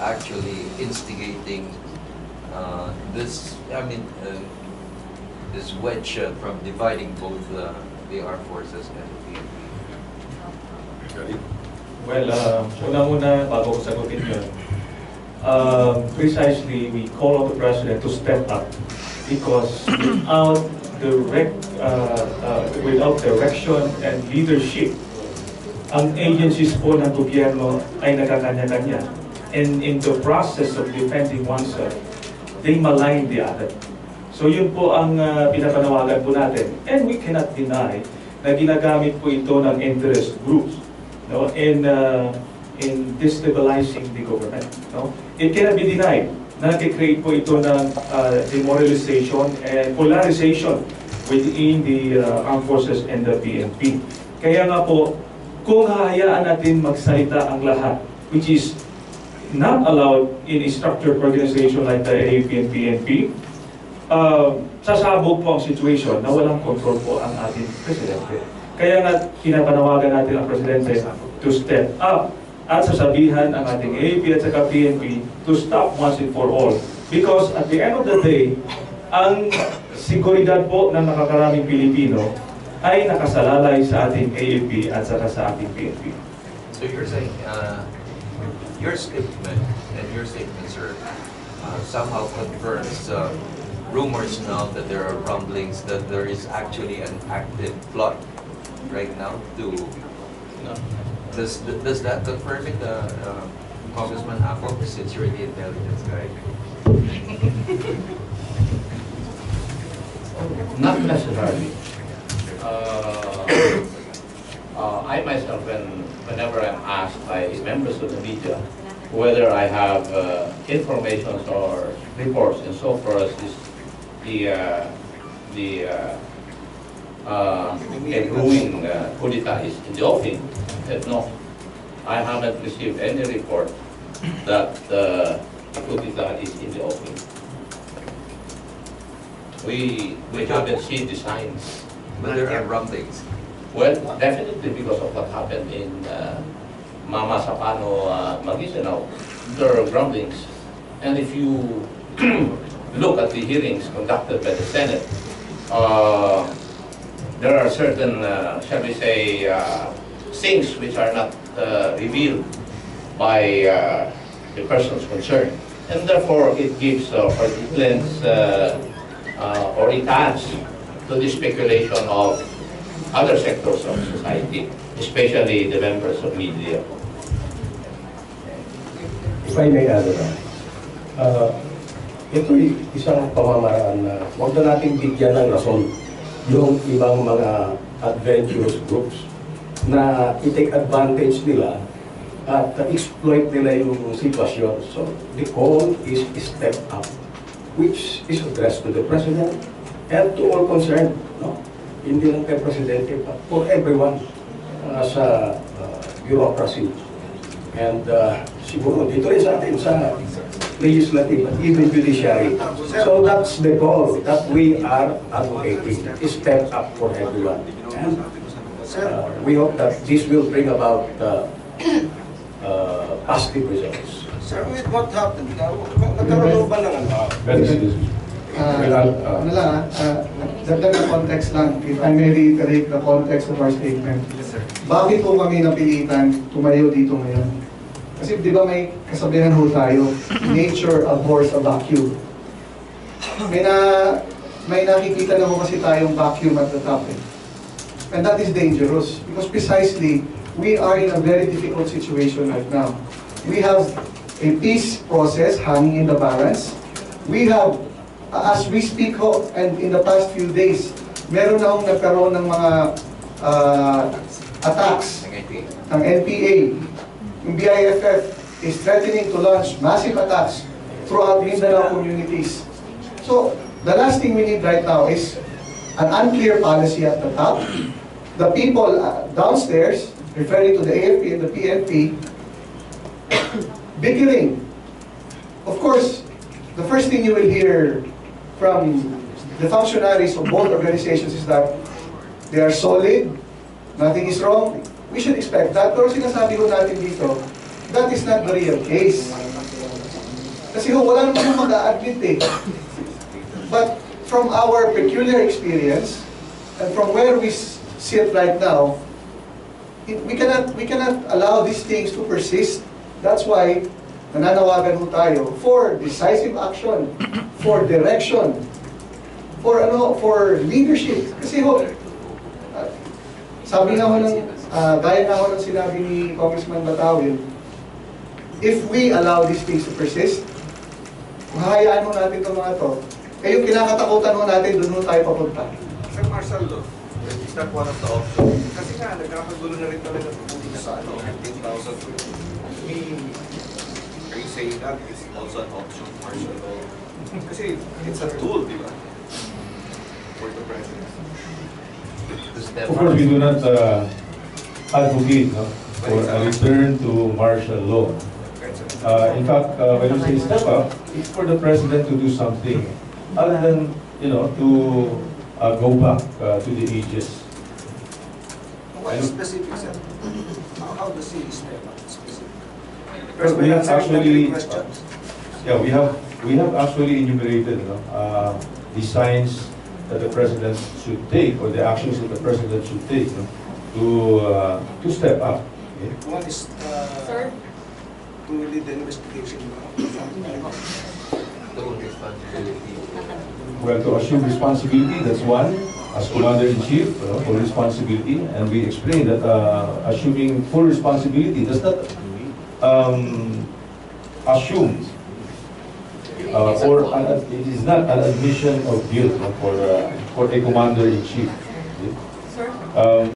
actually instigating this, this wedge from dividing both the armed forces and the PNP? Well, una-muna, bago ko sagutin yun, precisely we call on the President to step up because without direction and leadership, ang agencies po ng gobyerno ay nagkakanya-kanya. And in the process of defending oneself, they malign the other. So yun po ang pinapanawagan po natin. And we cannot deny na ginagamit po ito ng interest groups, no, in destabilizing the government. No? It cannot be denied na nag-create po ito ng demoralization and polarization within the armed forces and the PNP. Kaya nga po, kung hahayaan natin magsalita ang lahat, which is not allowed in a structured organization like the AAP and PNP, sasabog po ang situation na walang control po ang ating Presidente. Kaya nga, pinapanawagan natin ang Presidente to step up at sasabihan ang ating AAP at saka PNP to stop once and for all. Because at the end of the day, ang seguridad po ng nakakaraming Pilipino ay nakasalalay sa ating AAP at saka sa ating PNP. So you're saying, your statement and your statement, sir, somehow confirms rumors now that there are rumblings that there is actually an active plot right now to... No. Does that confirm it, Congressman Ako, since you're the intelligence guy? Not necessarily. I myself, whenever I'm asked by members of the media whether I have information or reports and so forth, is a brewing coup d'etat is in the offing. I said no, I haven't received any report that the coup d'etat is in the offing. We haven't seen the signs. But there are rumblings. Well, definitely because of what happened in Mama Sapano, Maguindanao, there are grumblings. And if you look at the hearings conducted by the Senate, there are certain, shall we say, things which are not revealed by the persons concerned. And therefore, it gives or it lends or it adds to the speculation of other sectors of society, especially the members of media. If I may add ito'y isang pamamaraan na huwag na nating bigyan ng rason yung ibang mga adventurous groups na i-take advantage nila at exploit nila yung sitwasyon. So the call is step up, which is addressed to the President and to all concerned, no? Hindi lang kay Presidente, but for everyone sa bureaucracy. And siguro dito rin sa atin sa legislative and even judiciary. So that's the call that we are advocating, step up for everyone. And we hope that this will bring about positive results. Sir, with what happened? Nagkaroon ba ng dagdag na context lang, if I may reiterate the context of our statement. Bakit po kami napilitan tumayo dito ngayon? Kasi di ba may kasabihan ho tayo, nature abhors a vacuum. May nakikita na ho kasi tayong vacuum at the top. And that is dangerous because precisely, we are in a very difficult situation right now. We have a peace process hanging in the balance. We have, as we speak ho, and in the past few days, meron na hong nagkaroon ng mga attacks ng NPA. Yung BIFF is threatening to launch massive attacks throughout Mindanao communities. So, the last thing we need right now is an unclear policy at the top. The people downstairs, referring to the AFP and the PNP, bickering. Of course, the first thing you will hear from the functionaries of both organizations is that they are solid, nothing is wrong. We should expect that. Pero sinasabi ko natin dito, that is not the real case. Kasi ho, wala naman yung mag-a-admit eh. But from our peculiar experience, and from where we sit right now, we cannot allow these things to persist. That's why nananawagan ho tayo for decisive action, for direction, for leadership. Kasi ho, sabi nga ho ng, gaya nga ho ng sinabi ni Congressman Batawin, if we allow these things to persist, mahayaan mo natin itong mga to. Eh yung kinakatakutan ho natin, doon ho tayo papunta. Sir Marcel, is that one of the options? Kasi nga, nagkakagulo na rin talaga tungkol sa 15,000. Are you saying that is also an option, martial law? Kasi it's a tool, di ba? For the president. Of course, we do not advocate for a return to martial law. In fact, when we say step up, it's for the president to do something other than, to go back to the ages. What is specific, sir? How does he step up specific? Well, we have actually, questions. we have actually enumerated the signs that the president should take, or the actions that the president should take, to step up. Okay? One is to lead the investigation. Responsibility. Well, to assume responsibility, that's one, as Commander-in-Chief, for responsibility, and we explained that assuming full responsibility does not assume it is not an admission of guilt for a Commander-in-Chief.